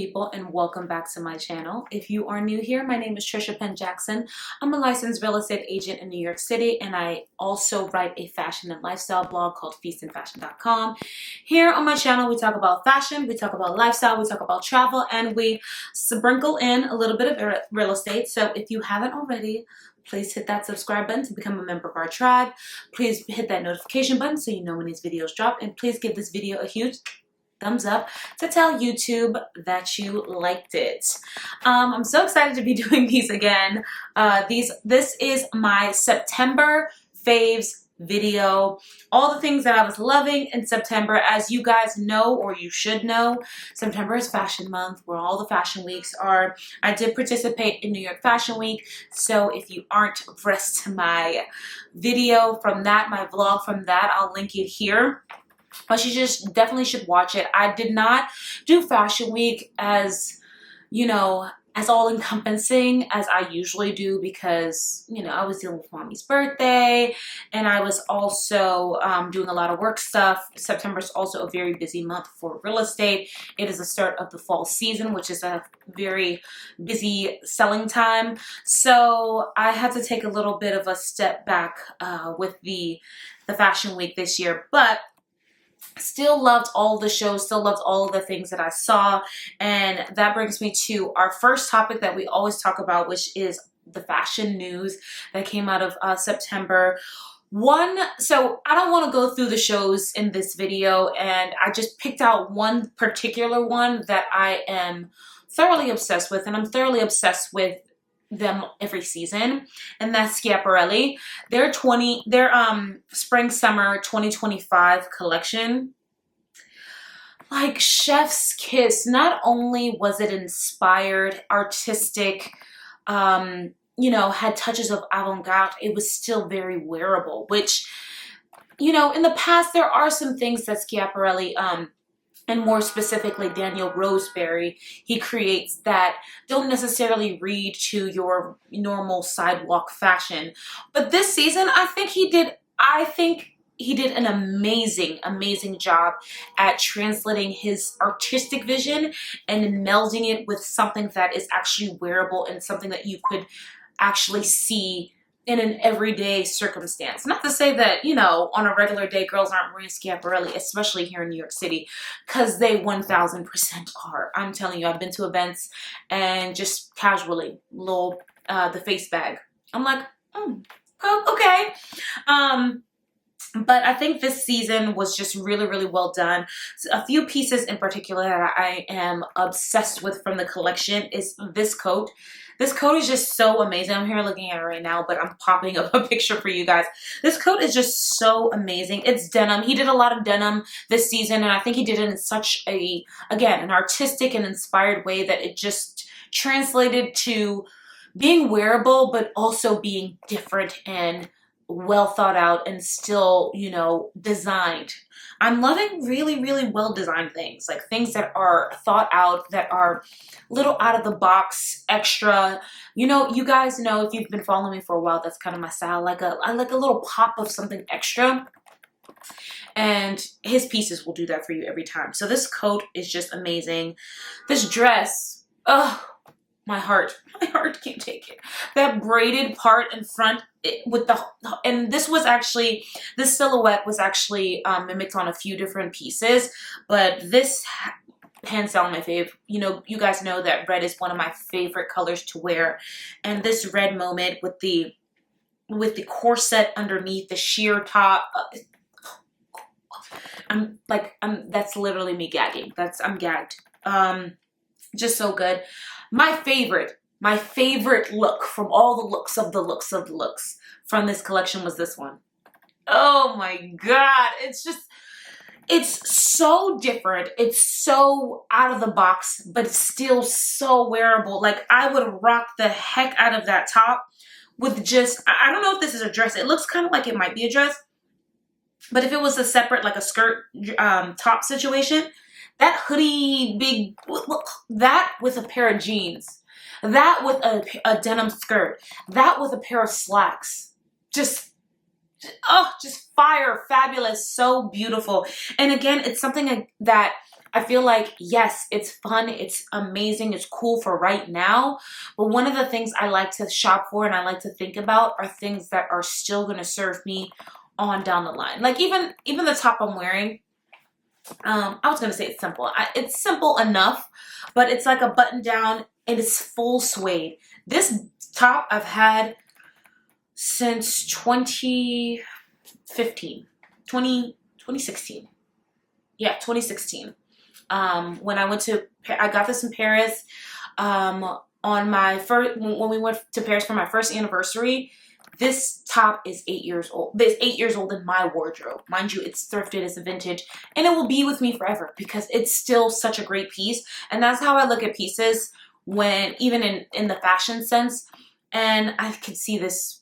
people, and welcome back to my channel. If you are new here, my name is Trisha Jackson. I'm a licensed real estate agent in New York City, and I also write a fashion and lifestyle blog called feastandfashion.com. Here on my channel, we talk about fashion, we talk about lifestyle, we talk about travel, and we sprinkle in a little bit of real estate. So if you haven't already, please hit that subscribe button to become a member of our tribe. Please hit that notification button so you know when these videos drop, and please give this video a huge thumbs up to tell YouTube that you liked it. I'm so excited to be doing these again. This is my September faves video. All the things that I was loving in September. As you guys know, or you should know, September is fashion month, where all the fashion weeks are. I did participate in New York Fashion Week, so if you aren't abreast to my video from that, my vlog from that, I'll link it here. But you just definitely should watch it. I did not do Fashion Week as, you know, as all-encompassing as I usually do because, you know, I was dealing with mommy's birthday and I was also doing a lot of work stuff. September is also a very busy month for real estate. It is the start of the fall season, which is a very busy selling time. So I had to take a little bit of a step back with the Fashion Week this year, but still loved all the shows, still loved all of the things that I saw. And that brings me to our first topic that we always talk about, which is the fashion news that came out of September. So I don't want to go through the shows in this video, and I just picked out one particular one that I am thoroughly obsessed with, and I'm thoroughly obsessed with them every season, and that's Schiaparelli. Their spring summer 2025 collection, like chef's kiss. Not only was it inspired, artistic, you know, had touches of avant-garde, it was still very wearable, which, you know, in the past there are some things that Schiaparelli and more specifically Daniel Roseberry, he creates that don't necessarily read to your normal sidewalk fashion. But this season, I think he did an amazing job at translating his artistic vision and melding it with something that is actually wearable and something that you could actually see in an everyday circumstance. Not to say that, you know, on a regular day, girls aren't wearing Schiaparelli, especially here in New York City, because they 1000% are. I'm telling you, I've been to events and just casually, the face bag. I'm like, oh, okay. But I think this season was just really well done. So a few pieces in particular that I am obsessed with from the collection is this coat. This coat is just so amazing. I'm here looking at it right now, but I'm popping up a picture for you guys. This coat is just so amazing. It's denim. He did a lot of denim this season, and I think he did it in such an artistic and inspired way that it just translated to being wearable, but also being different and well thought out and still, you know, designed. I'm loving really well designed things, like things that are thought out, that are little out of the box, extra. You know, you guys know, if you've been following me for a while, that's kind of my style. I like a little pop of something extra. And his pieces will do that for you every time. So this coat is just amazing. This dress, oh, my heart can't take it. That braided part in front and this silhouette was actually mimicked on a few different pieces, but this hands down my fave. You know, you guys know that red is one of my favorite colors to wear, and this red moment with the corset underneath, the sheer top, that's literally me gagging. I'm gagged. Just so good. My favorite look from all the looks of the looks from this collection was this one. Oh my God. It's so different. It's so out of the box, but it's still so wearable. Like, I would rock the heck out of that top with just, I don't know if this is a dress. It looks kind of like it might be a dress, but if it was a separate, like a skirt top situation, that hoodie, that with a pair of jeans, that with a denim skirt, that with a pair of slacks, just fire, fabulous, so beautiful. And again, it's something that I feel like, yes, it's fun, it's amazing, it's cool for right now, but one of the things I like to shop for and I like to think about are things that are still going to serve me on down the line. Like even the top I'm wearing, I was going to say it's simple. It's simple enough, but it's like a button down and it's full suede. This top I've had since 2015, 2016. Yeah, 2016. When I got this in Paris, on my when we went to Paris for my first anniversary. This top is 8 years old. It's 8 years old in my wardrobe. Mind you, it's thrifted, it's a vintage, and it will be with me forever because it's still such a great piece. And that's how I look at pieces when, even in the fashion sense. And I could see this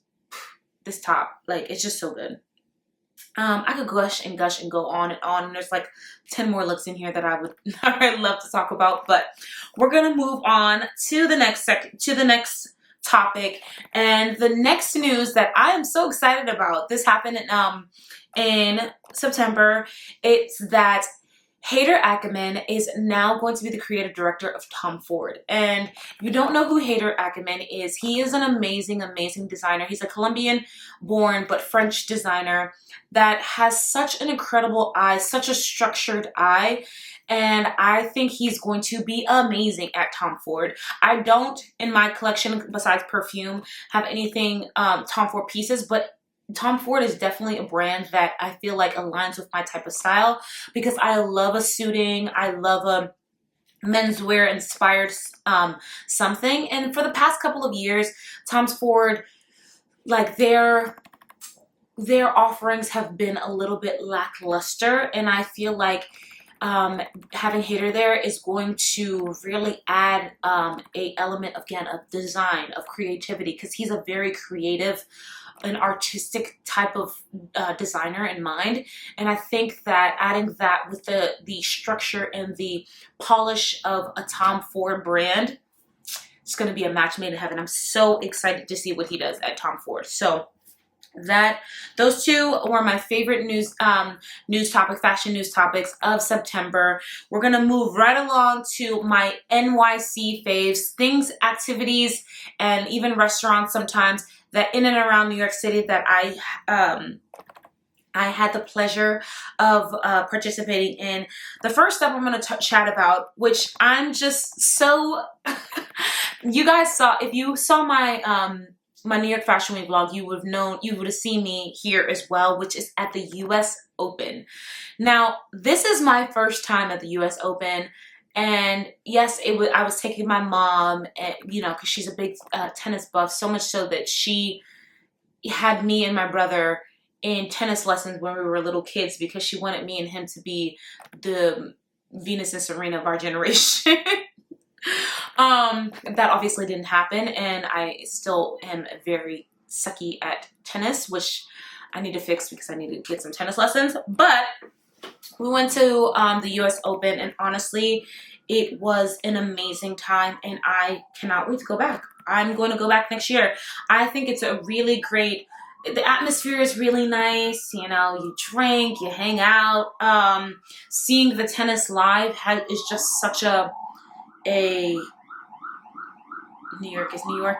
top, like, it's just so good. I could gush and go on and on. And there's like 10 more looks in here that I would love to talk about. But we're gonna move on to the next topic. And the next news that I am so excited about. This happened in September. It's that Haider Ackermann is now going to be the creative director of Tom Ford. And if you don't know who Haider Ackermann is, he is an amazing, amazing designer. He's a Colombian-born but French designer that has such an incredible eye, such a structured eye. And I think he's going to be amazing at Tom Ford. I don't, in my collection, besides perfume, have anything Tom Ford pieces, but Tom Ford is definitely a brand that I feel like aligns with my type of style because I love a suiting, I love a menswear inspired something. And for the past couple of years, Tom Ford, like their offerings have been a little bit lackluster, and I feel like having Haider there is going to really add a element, again, of design, of creativity, because he's a very creative, an artistic type of designer in mind. And I think that adding that with the structure and the polish of a Tom Ford brand, it's going to be a match made in heaven. I'm so excited to see what he does at Tom Ford. So those two were my favorite fashion news topics of September. We're gonna move right along to my NYC faves, things, activities, and even restaurants sometimes that in and around New York City that I had the pleasure of participating in. The first up I'm going to chat about, which I'm just so, you guys saw, if you saw my my New York Fashion Week vlog, you would have seen me here as well, which is at the US Open. Now, this is my first time at the US Open. And yes, I was taking my mom, and, you know, because she's a big tennis buff, so much so that she had me and my brother in tennis lessons when we were little kids because she wanted me and him to be the Venus and Serena of our generation. That obviously didn't happen, and I still am very sucky at tennis, which I need to fix because I need to get some tennis lessons. But we went to the US Open, and honestly, it was an amazing time, and I cannot wait to go back. I'm going to go back next year. I think it's a really great, the atmosphere is really nice. You know, you drink, you hang out. Seeing the tennis live is just such a New York is New York.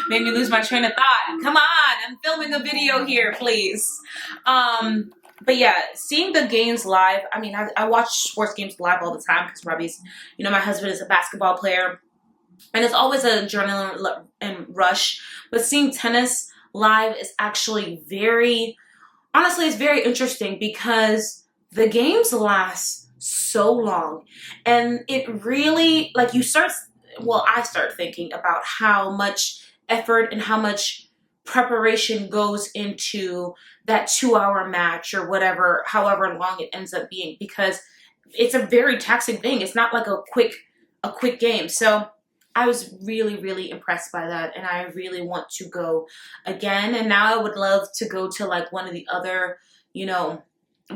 Made me lose my train of thought. Come on, I'm filming a video here, please. But yeah, seeing the games live, I mean, I watch sports games live all the time because Robbie's, you know, my husband is a basketball player, and it's always an adrenaline and rush. But seeing tennis live is actually honestly, it's very interesting because the games last so long, and it really, like, I start thinking about how much effort and how much preparation goes into that 2-hour match or whatever, however long it ends up being, because it's a very taxing thing. It's not like a quick game. So I was really, really impressed by that, and I really want to go again. And now I would love to go to like one of the other, you know,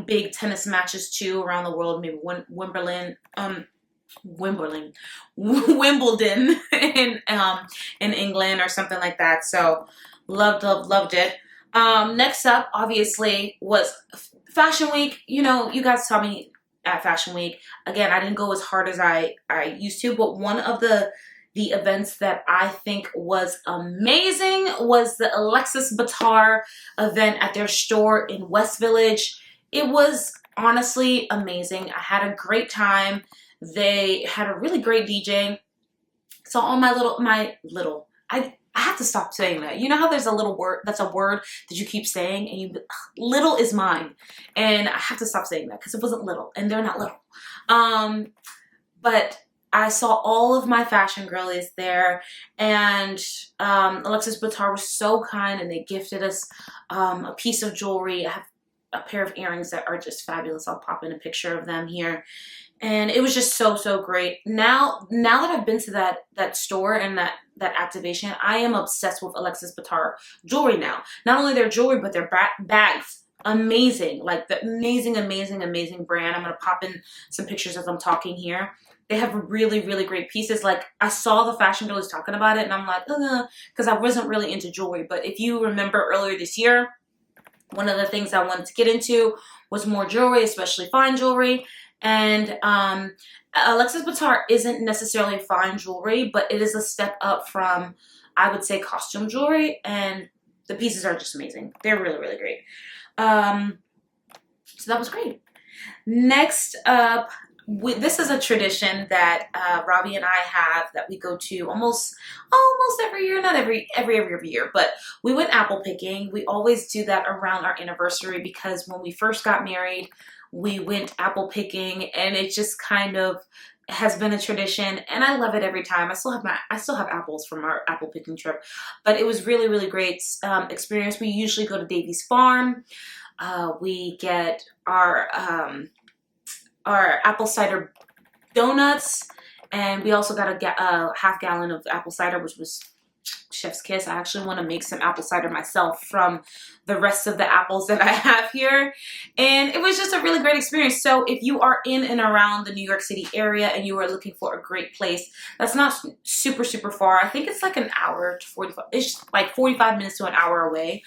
big tennis matches too around the world, maybe Wimbledon in England or something like that. So loved it. Next up, obviously, was Fashion Week. You know, you guys saw me at Fashion Week. Again, I didn't go as hard as I used to, but one of the events that I think was amazing was the Alexis Batar event at their store in West Village. It was honestly amazing. I had a great time. They had a really great DJ. So all I have to stop saying that. You know how there's a little word, that's a word that you keep saying, and you, little is mine. And I have to stop saying that because it wasn't little, and they're not little. But I saw all of my fashion girlies there, and Alexis Batar was so kind, and they gifted us a piece of jewelry. I have a pair of earrings that are just fabulous. I'll pop in a picture of them here. And it was just so, so great. Now that I've been to that store and that activation, I am obsessed with Alexis Batar jewelry now. Not only their jewelry, but their bags. Amazing. Like the amazing, amazing, amazing brand. I'm going to pop in some pictures as I'm talking here. They have really, really great pieces. Like, I saw the fashion girls talking about it, and I'm like, because I wasn't really into jewelry. But if you remember earlier this year, one of the things I wanted to get into was more jewelry, especially fine jewelry. And Alexis Batar isn't necessarily fine jewelry, but it is a step up from, I would say, costume jewelry. And the pieces are just amazing. They're really, really great. So that was great. Next up, this is a tradition that Robbie and I have that we go to almost every year, not every year, but we went apple picking. We always do that around our anniversary because when we first got married, we went apple picking, and it just kind of has been a tradition, and I love it every time. I still have apples from our apple picking trip, but it was really, really great experience. We usually go to Davy's Farm. We get our apple cider donuts, and we also got a half gallon of apple cider, which was chef's kiss. I actually want to make some apple cider myself from the rest of the apples that I have here, and it was just a really great experience. So if you are in and around the New York City area and you are looking for a great place that's not super, super far, I think it's like an hour to 45, it's like 45 minutes to an hour away.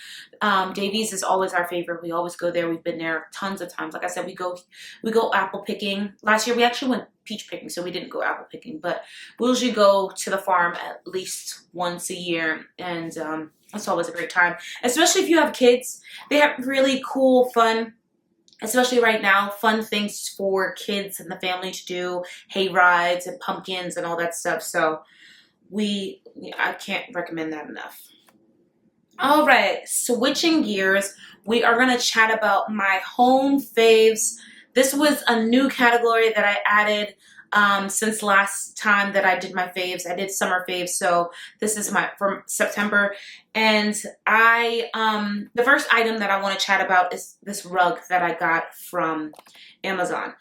Davies is always our favorite. We always go there. We've been there tons of times. Like I said, we go apple picking. Last year we actually went peach picking, so we didn't go apple picking, but we usually go to the farm at least once a year, and it's always a great time, especially if you have kids. They have really cool, fun, especially right now, fun things for kids and the family to do, hay rides and pumpkins and all that stuff. So I can't recommend that enough. All right, switching gears, we are going to chat about my home faves. This was a new category that I added since last time that I did my faves. I did summer faves, so this is from September. And the first item that I want to chat about is this rug that I got from Amazon.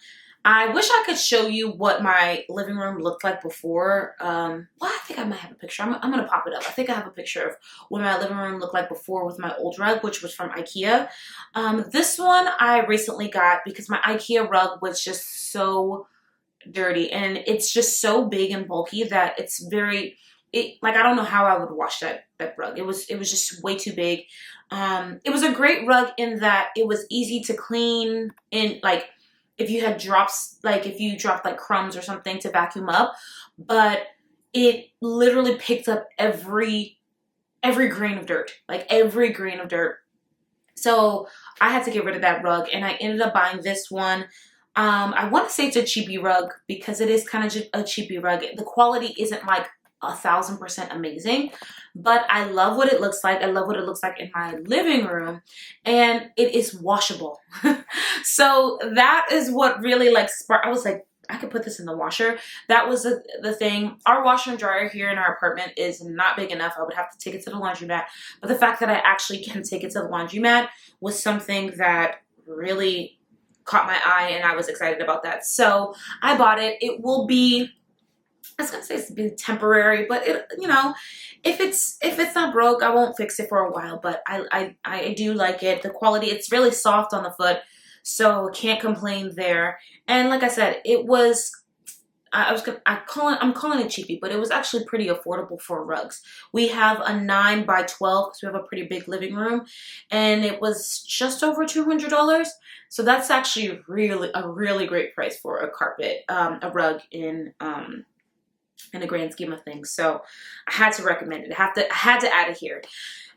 I wish I could show you what my living room looked like before. Well, I think I might have a picture. I'm going to pop it up. I think I have a picture of what my living room looked like before with my old rug, which was from IKEA. This one I recently got because my IKEA rug was just so dirty, and it's just so big and bulky that it's like, I don't know how I would wash that rug. It was just way too big. It was a great rug in that it was easy to clean, in like, if you had drops, like if you dropped like crumbs or something to vacuum up, but it literally picked up every grain of dirt, like every grain of dirt. So I had to get rid of that rug, and I ended up buying this one. I want to say it's a cheapy rug because it is kind of a cheapy rug. The quality isn't like 1000% amazing, but I love what it looks like. I love what it looks like in my living room, and it is washable. So that is what really like sparked. I was like, I could put this in the washer. That was the thing. Our washer and dryer here in our apartment is not big enough. I would have to take it to the laundromat, but the fact that I actually can take it to the laundromat was something that really caught my eye, and I was excited about that. So I bought it. It will be, I was gonna say it's been temporary, but it, you know, if it's not broke, I won't fix it for a while. But I do like it. The quality, it's really soft on the foot, so can't complain there. And like I said, it was I'm calling it cheapy, but it was actually pretty affordable for rugs. We have a 9 by 12 because we have a pretty big living room, and it was just over $200. So that's actually a really great price for a carpet, a rug in the grand scheme of things. So I had to recommend it. I had to add it here.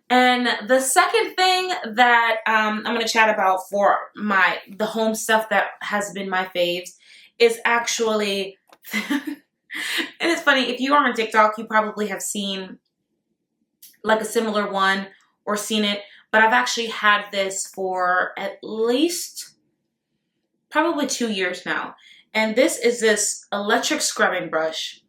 And the second thing that I'm going to chat about for the home stuff that has been my faves is actually, and it's funny, if you are on TikTok, you probably have seen like a similar one or seen it, but I've actually had this for at least probably 2 years now. And this is this electric scrubbing brush.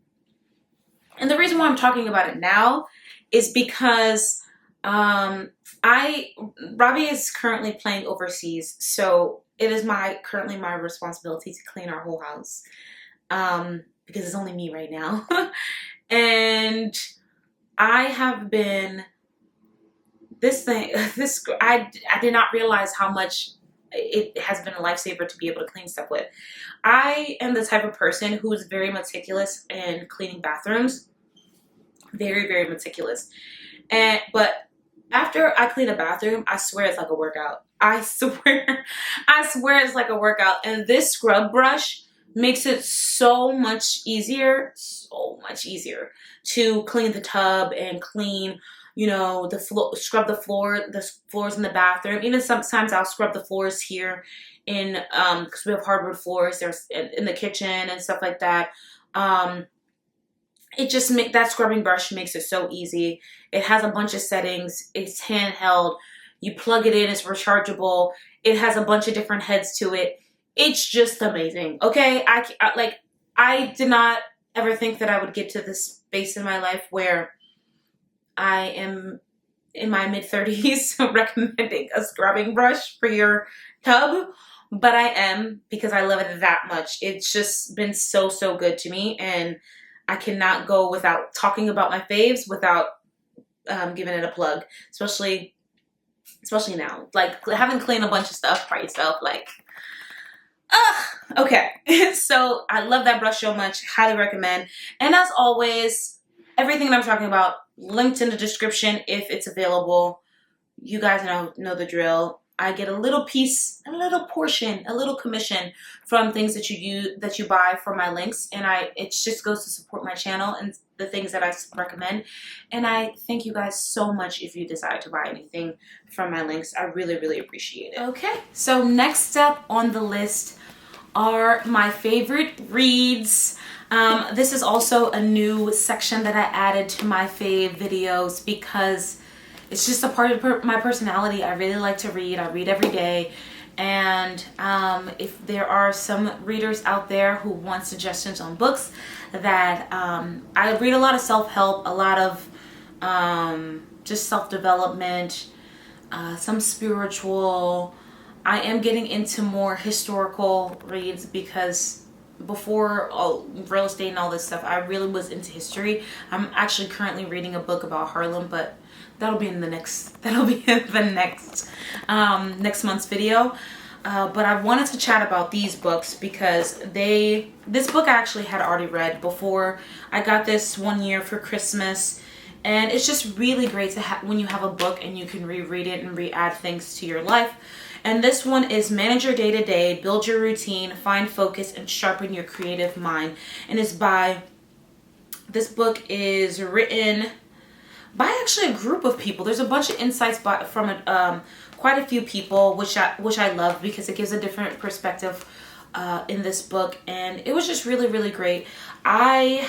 And the reason why I'm talking about it now is because Robbie is currently playing overseas, so it is currently my responsibility to clean our whole house, because it's only me right now. And I have been, I did not realize how much it has been a lifesaver to be able to clean stuff with. I am the type of person who is very meticulous in cleaning bathrooms. Very, very meticulous. But after I clean a bathroom, I swear it's like a workout. I swear it's like a workout. And this scrub brush makes it so much easier to clean the tub and clean, the floor, scrub the floors in the bathroom. Even sometimes I'll scrub the floors here because we have hardwood floors. There's in the kitchen and stuff like that. That scrubbing brush makes it so easy. It has a bunch of settings. It's handheld. You plug it in. It's rechargeable. It has a bunch of different heads to it. It's just amazing. Okay, I did not ever think that I would get to this space in my life where I am in my mid-30s recommending a scrubbing brush for your tub, but I am, because I love it that much. It's just been so good to me, and I cannot go without talking about my faves without giving it a plug, especially now. Like, having cleaned a bunch of stuff by yourself, okay. So I love that brush so much. Highly recommend. And as always, everything that I'm talking about linked in the description if it's available. You guys know the drill. I get a little piece, a little portion, a little commission from things that you buy from my links, and it just goes to support my channel and the things that I recommend. And I thank you guys so much if you decide to buy anything from my links. I really appreciate it. Okay, so next up on the list are my favorite reads. This is also a new section that I added to my fave videos because it's just a part of my personality. I really like to read. I read every day. And if there are some readers out there who want suggestions on books that I read, a lot of self-help, a lot of just self-development, some spiritual. I am getting into more historical reads because before real estate and all this stuff, I really was into history. I'm actually currently reading a book about Harlem, but that'll be in the next next month's video. But I wanted to chat about these books because this book I actually had already read before. I got this one year for Christmas, and it's just really great to have when you have a book and you can reread it and re-add things to your life. And this one is Manage Your Day to Day, Build Your Routine, Find Focus, and Sharpen Your Creative Mind. And this book is written by actually a group of people. There's a bunch of insights from quite a few people, which I love because it gives a different perspective in this book. And it was just really great. I'm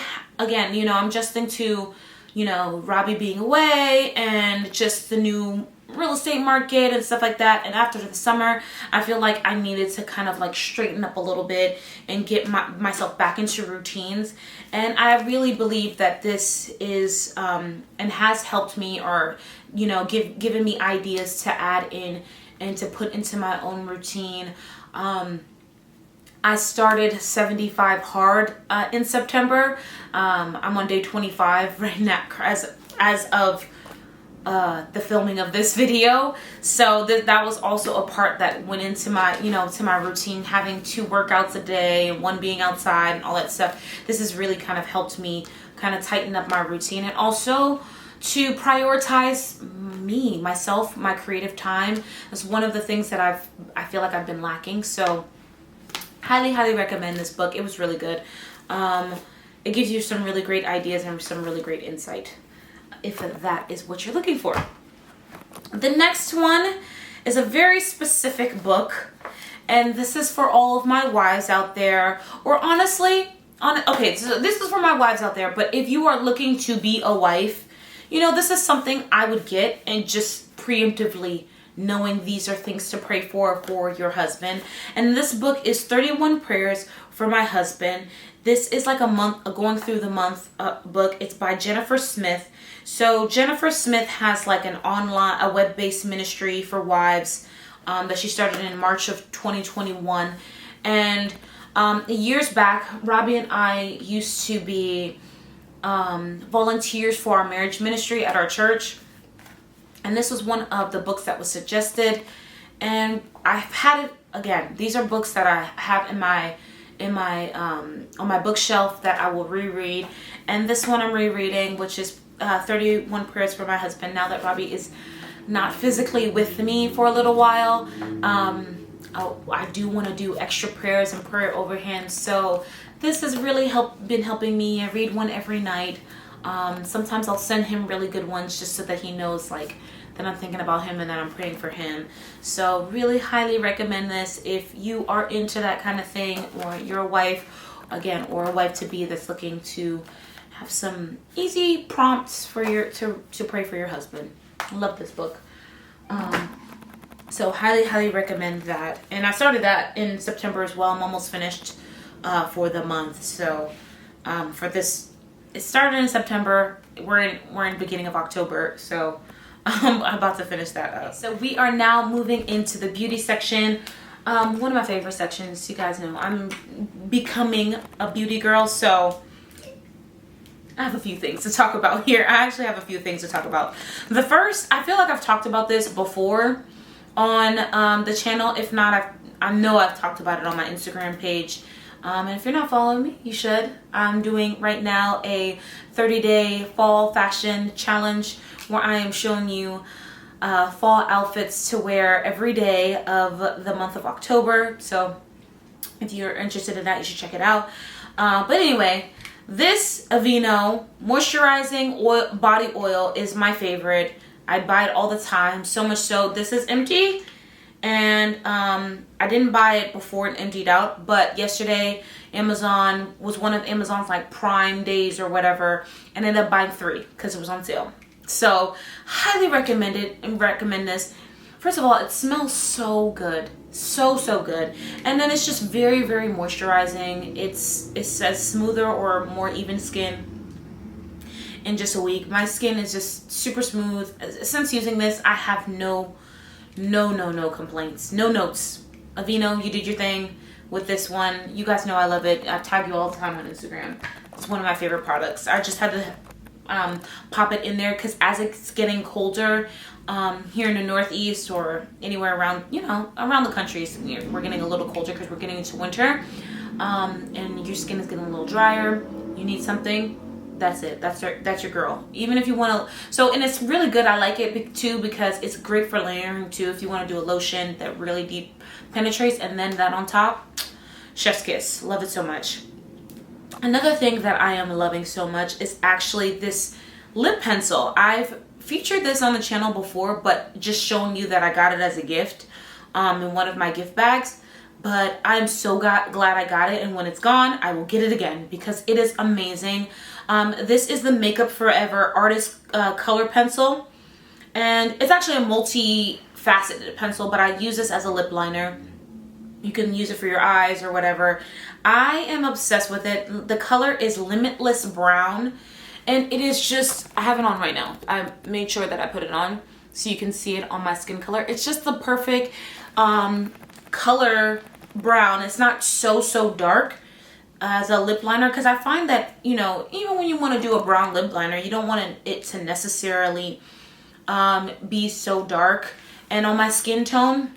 just into, Robbie being away and just the new real estate market and stuff like that. And after the summer, I feel like I needed to kind of straighten up a little bit and get myself back into routines. And I really believe that this is and has helped me, or given me ideas to add in and to put into my own routine. I started 75 hard in September. I'm on day 25 right now as of the filming of this video. So that was also a part that went into my, to my routine, having 2 workouts a day, 1 being outside and all that stuff. This has really kind of helped me kind of tighten up my routine, and also to prioritize myself, my creative time. That's one of the things that I feel like I've been lacking. So highly recommend this book. It was really good. It gives you some really great ideas and some really great insight, if that is what you're looking for. The next one is a very specific book, and this is for all of my wives out there, or honestly, okay, so this is for my wives out there, but if you are looking to be a wife, this is something I would get, and just preemptively knowing these are things to pray for your husband. And this book is 31 Prayers for My Husband. This is like a going through the month book. It's by Jennifer Smith. So Jennifer Smith has like a web-based ministry for wives that she started in March of 2021. And years back, Robbie and I used to be volunteers for our marriage ministry at our church. And this was one of the books that was suggested. And I've had it again. These are books that I have on my bookshelf that I will reread. And this one I'm rereading, which is 31 Prayers for My Husband. Now that Robbie is not physically with me for a little while, I do want to do extra prayers and prayer over him. So this has really been helping me. I read one every night. Sometimes I'll send him really good ones just so that he knows like that I'm thinking about him and that I'm praying for him. So really highly recommend this if you are into that kind of thing, or you're a wife, again, or a wife to be that's looking to have some easy prompts for to pray for your husband. I love this book. So highly recommend that. And I started that in September as well. I'm almost finished for the month. So for this, it started in September. We're in beginning of October. So I'm about to finish that up. So we are now moving into the beauty section. One of my favorite sections. You guys know I'm becoming a beauty girl. So I have a few things to talk about here. I actually have a few things to talk about. The first, I feel like I've talked about this before on the channel. If not, I know I've talked about it on my Instagram page. And if you're not following me, you should. I'm doing right now a 30-day fall fashion challenge where I am showing you fall outfits to wear every day of the month of October. So if you're interested in that, you should check it out. But anyway, this Aveeno moisturizing body oil is my favorite. I buy it all the time, so much so this is empty. And I didn't buy it before it emptied out, but yesterday Amazon was one of Amazon's like Prime days or whatever, and ended up buying 3 because it was on sale. So highly recommend it and recommend this. First of all, it smells so good, so good, and then it's just very moisturizing. It says smoother or more even skin in just a week. My skin is just super smooth. Since using this, I have no complaints, no notes. Aveeno, you did your thing with this one. You guys know I love it. I tag you all the time on Instagram. It's one of my favorite products. I just had to pop it in there because as it's getting colder here in the Northeast or anywhere around, around the country, we're getting a little colder because we're getting into winter, and your skin is getting a little drier. You need something. That's it. That's your girl. Even if you want to, and it's really good. I like it too because it's great for layering too. If you want to do a lotion that really deep penetrates and then that on top, chef's kiss. Love it so much. Another thing that I am loving so much is actually this lip pencil. I've featured this on the channel before, but just showing you that I got it as a gift in one of my gift bags. But I'm so glad I got it, and when it's gone, I will get it again because it is amazing. This is the Makeup Forever Artist Color Pencil, and it's actually a multi-faceted pencil, but I use this as a lip liner. You can use it for your eyes or whatever. I am obsessed with it. The color is Limitless Brown, and it is just, I have it on right now. I made sure that I put it on so you can see it on my skin color. It's just the perfect color brown. It's not so dark as a lip liner, because I find that, even when you want to do a brown lip liner, you don't want it to necessarily be so dark. And on my skin tone,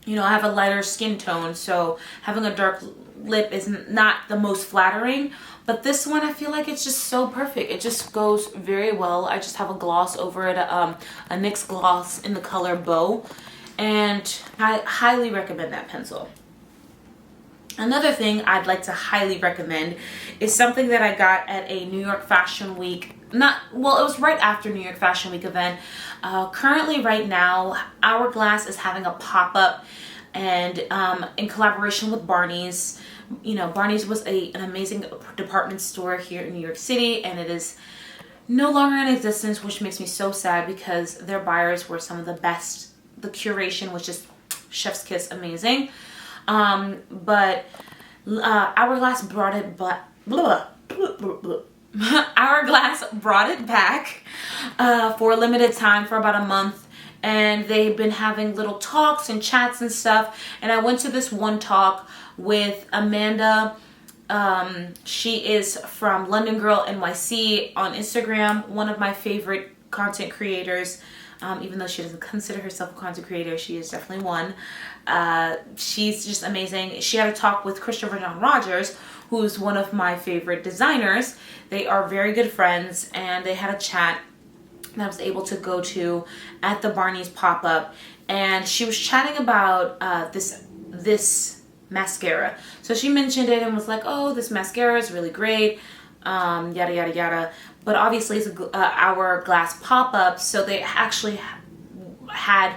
you know, I have a lighter skin tone, so having a dark lip is not the most flattering. But this one, I feel like it's just so perfect. It just goes very well. I just have a gloss over it, a NYX gloss in the color Bow. And I highly recommend that pencil. Another thing I'd like to highly recommend is something that I got at a New York Fashion Week. It was right after New York Fashion Week event. Currently right now, Hourglass is having a pop-up, and in collaboration with Barney's. You know, Barney's was an amazing department store here in New York City, and it is no longer in existence, which makes me so sad because their buyers were some of the best. The curation was just chef's kiss amazing. But Hourglass brought it Hourglass brought it back for a limited time, for about a month, and they've been having little talks and chats and stuff. And I went to this one talk with Amanda. She is from London Girl NYC on Instagram, one of my favorite content creators. Even though she doesn't consider herself a content creator, she is definitely one. She's just amazing. She had a talk with Christopher John Rogers, who's one of my favorite designers. They are very good friends, and they had a chat that I was able to go to at the Barney's pop-up. And she was chatting about this mascara. So she mentioned it and was like, oh, this mascara is really great, yada yada yada. But obviously it's a Hourglass pop-up, so they actually had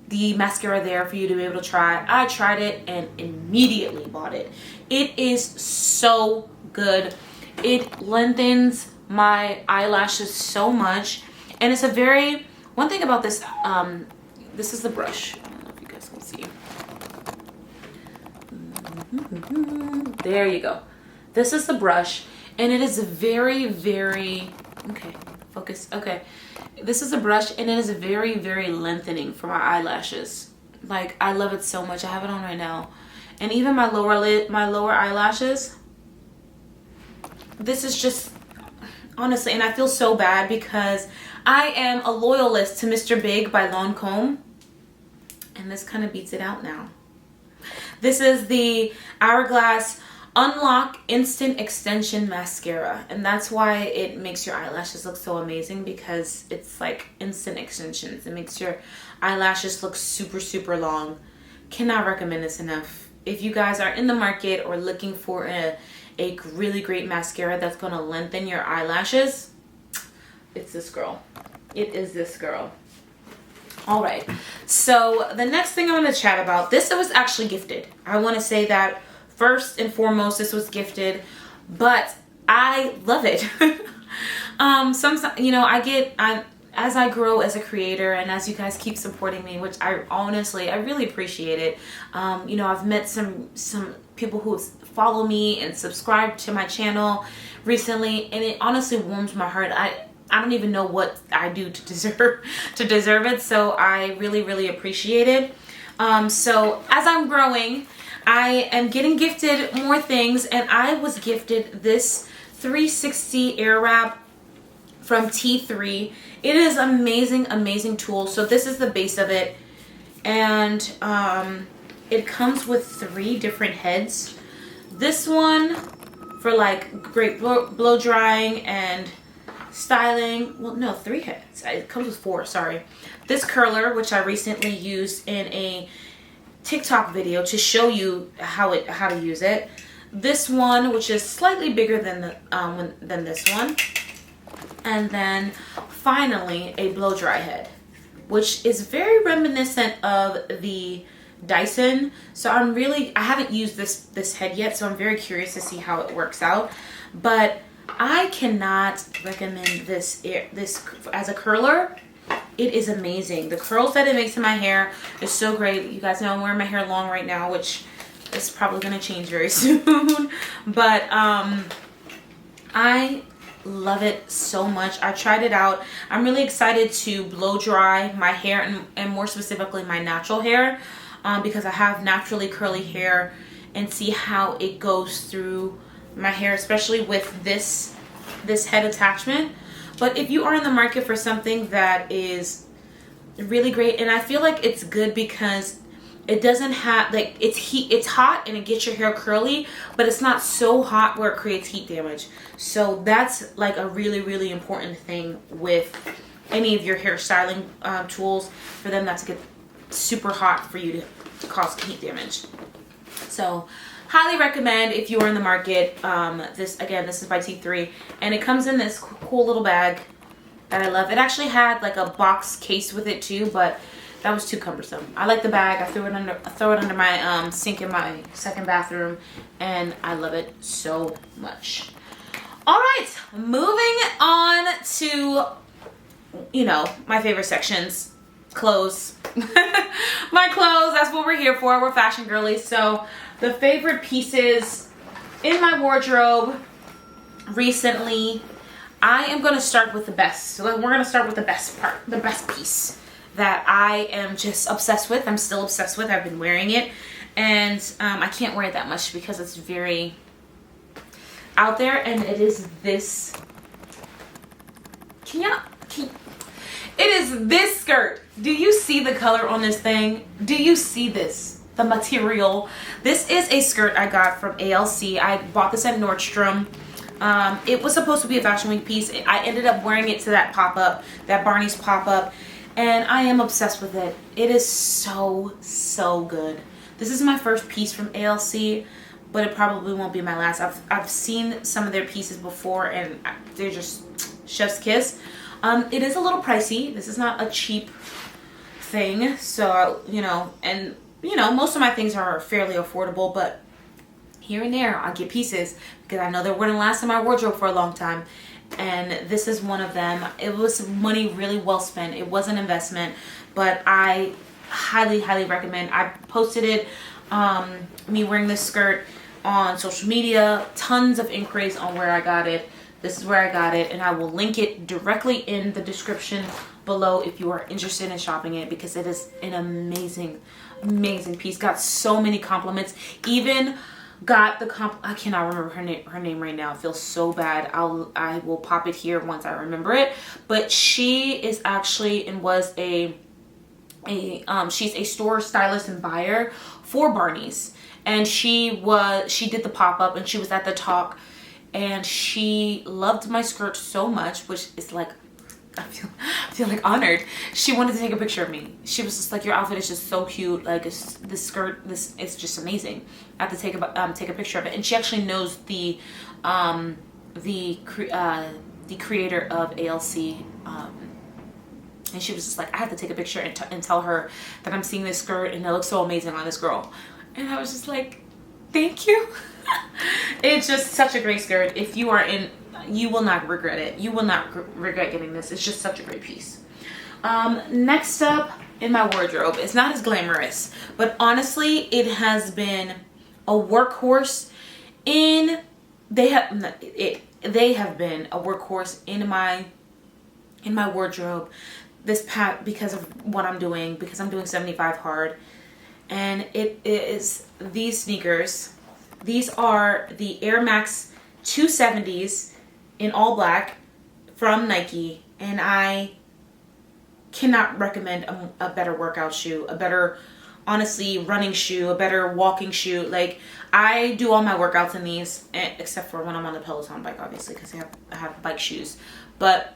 the mascara there for you to be able to try. I tried it and immediately bought it. It is so good. It lengthens my eyelashes so much, and it's one thing about this, this is the brush. I don't know if you guys can see. There you go. This is the brush, and it is very, okay, focus, okay. This is a brush, and it is very, very lengthening for my eyelashes. Like, I love it so much. I have it on right now. And even my lower eyelashes, this is just, honestly, and I feel so bad because I am a loyalist to Mr. Big by Lancome, and this kind of beats it out now. This is the Hourglass Unlock Instant Extension Mascara, and that's why it makes your eyelashes look so amazing, because it's like instant extensions. It makes your eyelashes look super, super long. Cannot recommend this enough. If you guys are in the market or looking for a really great mascara that's going to lengthen your eyelashes, it's this girl. It is this girl. All right, so the next thing I want to chat about, this was actually gifted. I want to say that first and foremost, this was gifted, but I love it. Sometimes, you know, as I grow as a creator, and as you guys keep supporting me, which I really appreciate it. You know, I've met some people who follow me and subscribe to my channel recently, and it honestly warms my heart. I don't even know what I do to deserve it. So I really, really appreciate it. So as I'm growing, I am getting gifted more things, and I was gifted this 360 air wrap from T3. It is amazing, amazing tool. So this is the base of it, and it comes with 3 different heads. This one for like great blow drying and styling. Well, no, 3 heads. It comes with 4, sorry. This curler, which I recently used in a TikTok video to show you how to use it. This one, which is slightly bigger than this one. And then finally a blow dry head, which is very reminiscent of the Dyson. So I haven't used this head yet, so I'm very curious to see how it works out. But I cannot recommend this as a curler. It is amazing. The curls that it makes in my hair is so great. You guys know I'm wearing my hair long right now, which is probably going to change very soon. But I love it so much. I tried it out. I'm really excited to blow dry my hair, and more specifically my natural hair, because I have naturally curly hair, and see how it goes through my hair, especially with this head attachment. But if you are in the market for something that is really great. And I feel like it's good because it doesn't have, like, it's hot and it gets your hair curly, but it's not so hot where it creates heat damage. So that's like a really, really important thing with any of your hairstyling tools, for them not to get super hot for you to cause heat damage. So highly recommend if you are in the market. This is by T3, and it comes in this cool little bag that I love. It actually had like a box case with it too, but that was too cumbersome. I like the bag. I throw it under my sink in my second bathroom, and I love it so much. All right, moving on to, you know, my favorite sections, clothes. My clothes, that's what we're here for. We're fashion girlies. So the favorite pieces in my wardrobe recently, I am going to start with the best. So we're going to start with the best part, the best piece that I am just obsessed with. I'm still obsessed with. I've been wearing it, and I can't wear it that much because it's very out there, and it is this. It is this skirt. Do you see the color on this thing? Do you see this? The material. This is a skirt I got from ALC. I bought this at Nordstrom. It was supposed to be a Fashion Week piece. I ended up wearing it to that pop-up, that Barney's pop-up, and I am obsessed with it. It is so, so good. This is my first piece from ALC, but it probably won't be my last. I've seen some of their pieces before, and they're just chef's kiss. It is a little pricey. This is not a cheap thing, so, you know, and, you know, most of my things are fairly affordable, but here and there I get pieces because I know they're going to last in my wardrobe for a long time, and this is one of them. It was money really well spent. It was an investment, but I highly, highly recommend. I posted it, me wearing this skirt on social media, tons of inquiries on where I got it. This is where I got it, and I will link it directly in the description below if you are interested in shopping it, because it is an amazing, amazing piece. Got so many compliments. Even got the I cannot remember her name right now. It feels so bad. I will pop it here once I remember it. But she is actually and was she's a store stylist and buyer for Barney's, and she did the pop-up, and she was at the talk, and she loved my skirt so much, which is like, I feel like honored. She wanted to take a picture of me. She was just like, your outfit is just so cute. Like, this skirt, it's just amazing. I have to take a picture of it. And she actually knows the creator of ALC. And she was just like, I have to take a picture and tell her that I'm seeing this skirt and it looks so amazing on this girl. And I was just like, thank you. It's just such a great skirt. If you are in, you will not regret it. You will not regret getting this. It's just such a great piece. Next up in my wardrobe, it's not as glamorous, but honestly, it has been a workhorse in, they have been a workhorse in my wardrobe this past, because of what I'm doing, because I'm doing 75 hard, and it is these sneakers. These are the Air Max 270s in all black from Nike, and I cannot recommend a better workout shoe, a better, honestly, running shoe, a better walking shoe. Like, I do all my workouts in these, except for when I'm on the Peloton bike, obviously, because I have bike shoes. But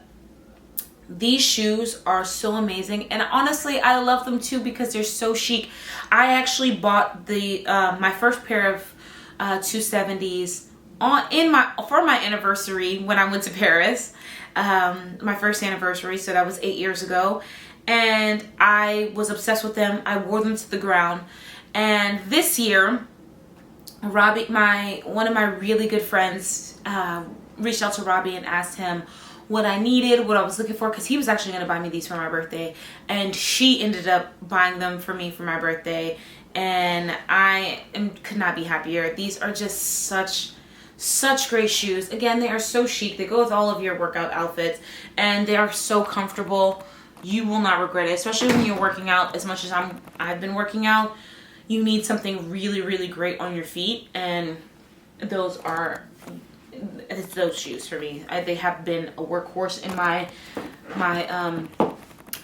these shoes are so amazing, and honestly, I love them too because they're so chic. I actually bought the my first pair of 270s for my anniversary when I went to Paris, my first anniversary, so that was 8 years ago, and I was obsessed with them. I wore them to the ground, and this year, Robbie, one of my really good friends, reached out to Robbie and asked him what I needed, what I was looking for, because he was actually going to buy me these for my birthday, and she ended up buying them for me for my birthday, and could not be happier. These are just such great shoes. Again, they are so chic. They go with all of your workout outfits, and they are so comfortable. You will not regret it, especially when you're working out. As much as I've been working out, you need something really, really great on your feet, and it's those shoes for me. They have been a workhorse in my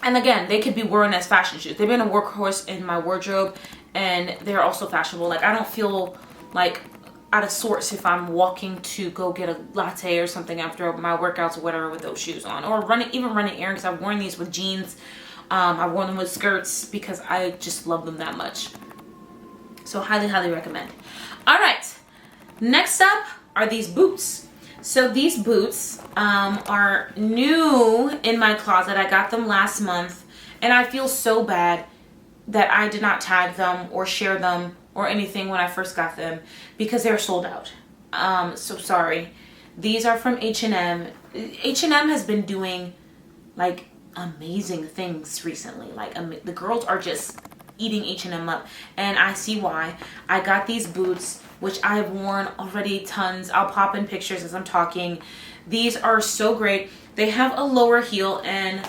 And again, they could be worn as fashion shoes. They've been a workhorse in my wardrobe, and they're also fashionable. Like, I don't feel like out of sorts if I'm walking to go get a latte or something after my workouts or whatever with those shoes on, or even running errands. I've worn these with jeans. I've worn them with skirts because I just love them that much. So highly recommend. All right, next up are these boots. So these boots are new in my closet. I got them last month, and I feel so bad that I did not tag them or share them or anything when I first got them because they're sold out. So sorry. These are from H&M. H&M has been doing like amazing things recently. Like the girls are just eating H&M up, and I see why. I got these boots, which I've worn already tons. I'll pop in pictures as I'm talking. These are so great. They have a lower heel, and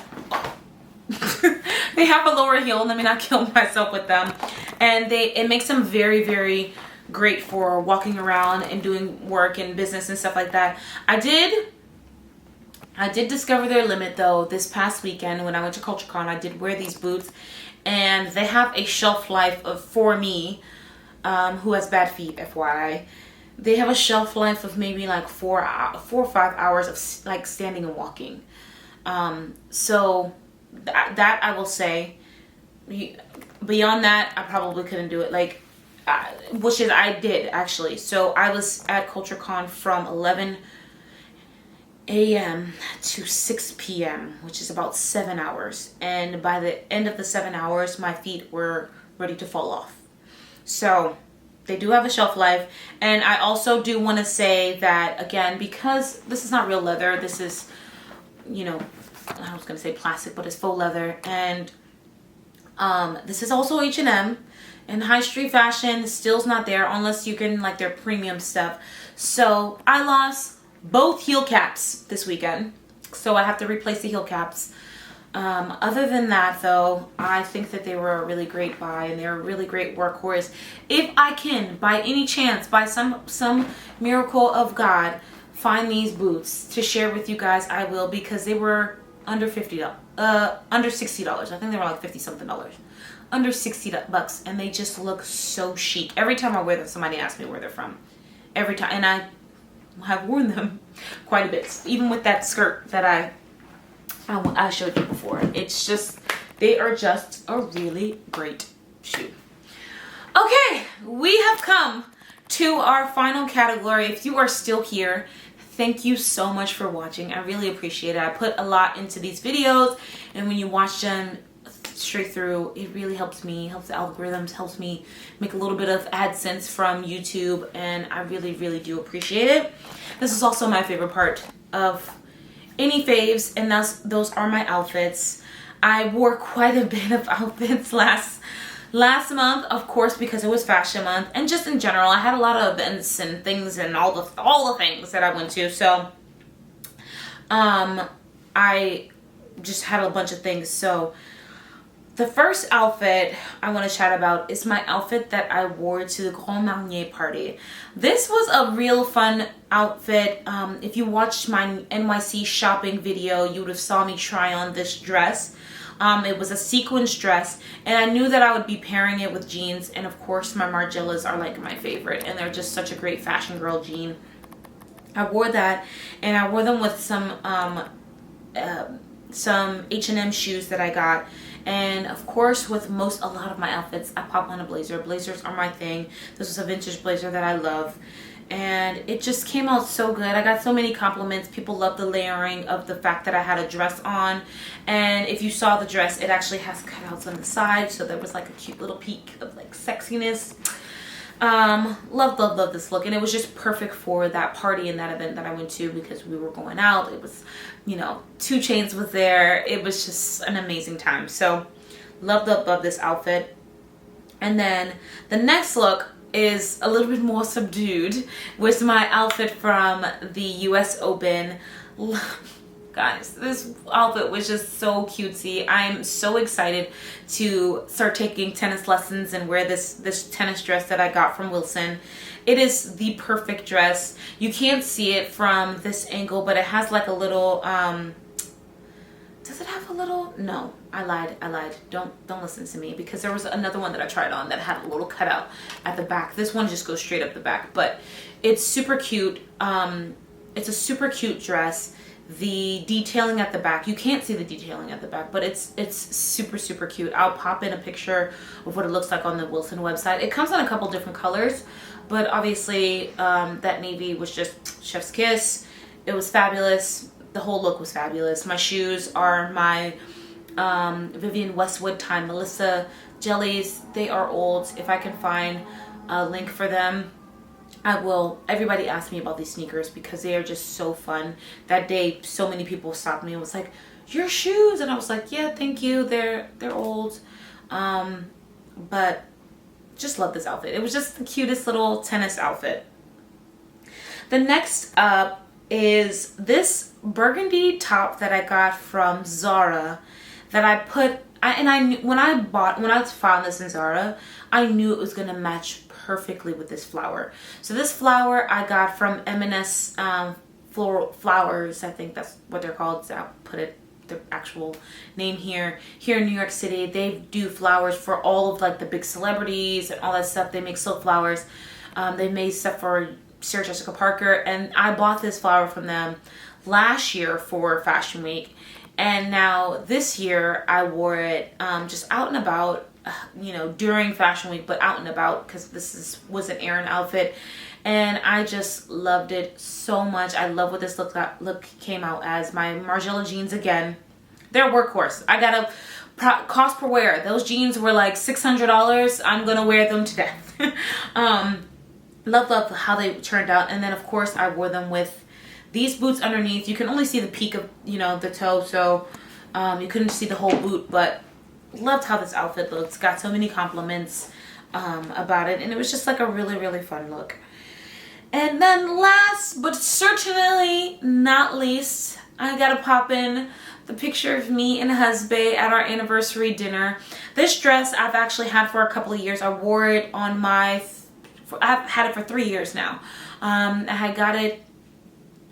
they have a lower heel. Let me not kill myself with them. And it makes them very great for walking around and doing work and business and stuff like that. I did discover their limit though this past weekend when I went to CultureCon. I did wear these boots, and they have a shelf life of, for me, who has bad feet, FYI, they have a shelf life of maybe like 4 or 5 hours of like standing and walking. So that I will say. Beyond that, I probably couldn't do it. Like, which is I did actually. So I was at CultureCon from 11 a.m. to 6 p.m., which is about 7 hours. And by the end of the 7 hours, my feet were ready to fall off. So they do have a shelf life. And I also do want to say that, again, because this is not real leather, this is, you know, I was going to say plastic, but it's faux leather. And this is also H&M, and high street fashion still's not there unless you can like their premium stuff. So I lost both heel caps this weekend, so I have to replace the heel caps. Other than that though, I think that they were a really great buy, and they're a really great workhorse. If I can, by any chance, by some miracle of God, find these boots to share with you guys, I will, because they were under $60. I think they were like 50 something dollars. Under $60, and they just look so chic. Every time I wear them, somebody asks me where they're from. Every time, and I have worn them quite a bit. Even with that skirt that I showed you before. It's just, they are just a really great shoe. Okay, we have come to our final category. If you are still here, thank you so much for watching. I really appreciate it. I put a lot into these videos, and when you watch them straight through, it really helps me, helps the algorithms, helps me make a little bit of AdSense from YouTube, and I really do appreciate it. This is also my favorite part of any faves, and those are my outfits. I wore quite a bit of outfits last month, of course, because it was fashion month, and just in general I had a lot of events and things and all the things that I went to. So I just had a bunch of things. So the first outfit I want to chat about is my outfit that I wore to the Grand Marnier party. This was a real fun outfit. If you watched my NYC shopping video, you would have saw me try on this dress. It was a sequins dress, and I knew that I would be pairing it with jeans, and of course my Margielas are like my favorite, and they're just such a great fashion girl jean. I wore that, and I wore them with some H&M shoes that I got. And of course, with a lot of my outfits, I pop on a blazer. Blazers are my thing. This was a vintage blazer that I love, and it just came out so good. I got so many compliments. People love the layering of the fact that I had a dress on, and if you saw the dress, it actually has cutouts on the side, so there was like a cute little peek of like sexiness. Love this look, and it was just perfect for that party and that event that I went to, because we were going out. It was, you know, 2 Chainz was there. It was just an amazing time. So love this outfit. And then the next look is a little bit more subdued, with my outfit from the US Open. Guys, this outfit was just so cutesy. I'm so excited to start taking tennis lessons and wear this tennis dress that I got from Wilson. It is the perfect dress. You can't see it from this angle, but it has like a little, doesn't does it have a little, no, I lied. Don't listen to me, because there was another one that I tried on that had a little cutout at the back. This one just goes straight up the back, but it's super cute. It's a super cute dress. The detailing at the back, you can't see the detailing at the back, but it's super cute. I'll pop in a picture of what it looks like on the Wilson website. It comes in a couple different colors, but obviously that navy was just chef's kiss. It was fabulous. The whole look was fabulous. My shoes are my Vivienne Westwood Time Melissa jellies. They are old. If I can find a link for them, I will. Everybody asked me about these sneakers because they are just so fun. That day, so many people stopped me and was like, "Your shoes," and I was like, "Yeah, thank you. They're old," but just love this outfit. It was just the cutest little tennis outfit. The next up is this burgundy top that I got from Zara that I put. When I found this in Zara, I knew it was gonna match perfectly with this flower. So this flower I got from M&S Floral Flowers. I think that's what they're called. So I'll put the actual name here in New York City. They do flowers for all of like the big celebrities and all that stuff. They make silk flowers. They made stuff for Sarah Jessica Parker, and I bought this flower from them last year for Fashion Week, and now this year I wore it just out and about, you know, during Fashion Week, but out and about, because this was an Erin outfit, and I just loved it so much. I love what this look came out as. My Margiela jeans, again, they're a workhorse. I got a cost per wear. Those jeans were like $600. I'm gonna wear them to death. Love how they turned out. And then of course I wore them with these boots underneath. You can only see the peak of, you know, the toe, so you couldn't see the whole boot, but loved how this outfit looks. Got so many compliments about it, and it was just like a really fun look. And then last but certainly not least, I gotta pop in the picture of me and husband at our anniversary dinner. This dress I've actually had for a couple of years. I wore it on I've had it for 3 years now. I had got it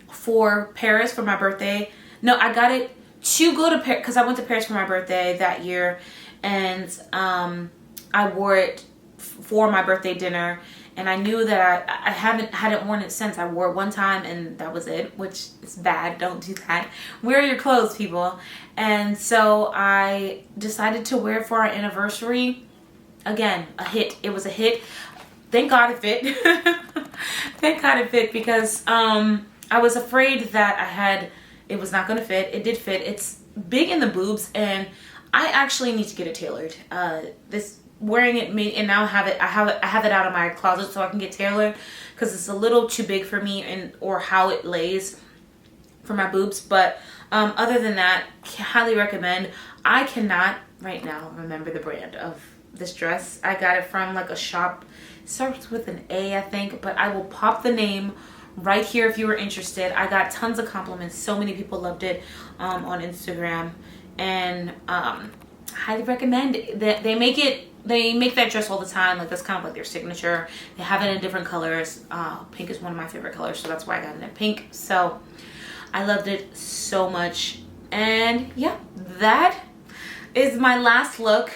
for Paris for my birthday. No, I got it to go to Paris because I went to Paris for my birthday that year, and I wore it for my birthday dinner. And I knew that I hadn't worn it since. I wore it one time and that was it, which is bad. Don't do that. Wear your clothes, people. And so I decided to wear it for our anniversary. Again, a hit. It was a hit. Thank God it fit. Thank God it fit, because I was afraid that it was not going to fit. It did fit. It's big in the boobs, and I actually need to get it tailored. Wearing it and now I have it out of my closet so I can get tailored, because it's a little too big for me or how it lays for my boobs. But other than that, highly recommend. I cannot right now remember the brand of this dress. I got it from like a shop. It starts with an A, I think, but I will pop the name right here if you were interested. I got tons of compliments. So many people loved it on Instagram, and highly recommend that. They make that dress all the time. Like, that's kind of like their signature. They have it in different colors. Pink is one of my favorite colors, so that's why I got it in pink. So I loved it so much. And yeah, that is my last look.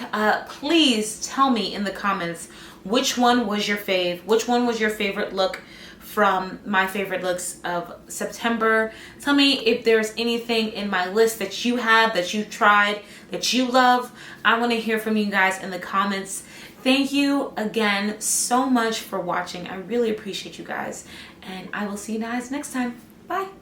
Please tell me in the comments which one was your fave. Which one was your favorite look from my favorite looks of September. Tell me if there's anything in my list that you have, that you tried, that you love. I want to hear from you guys in the comments. Thank you again so much for watching. I really appreciate you guys, and I will see you guys next time. Bye.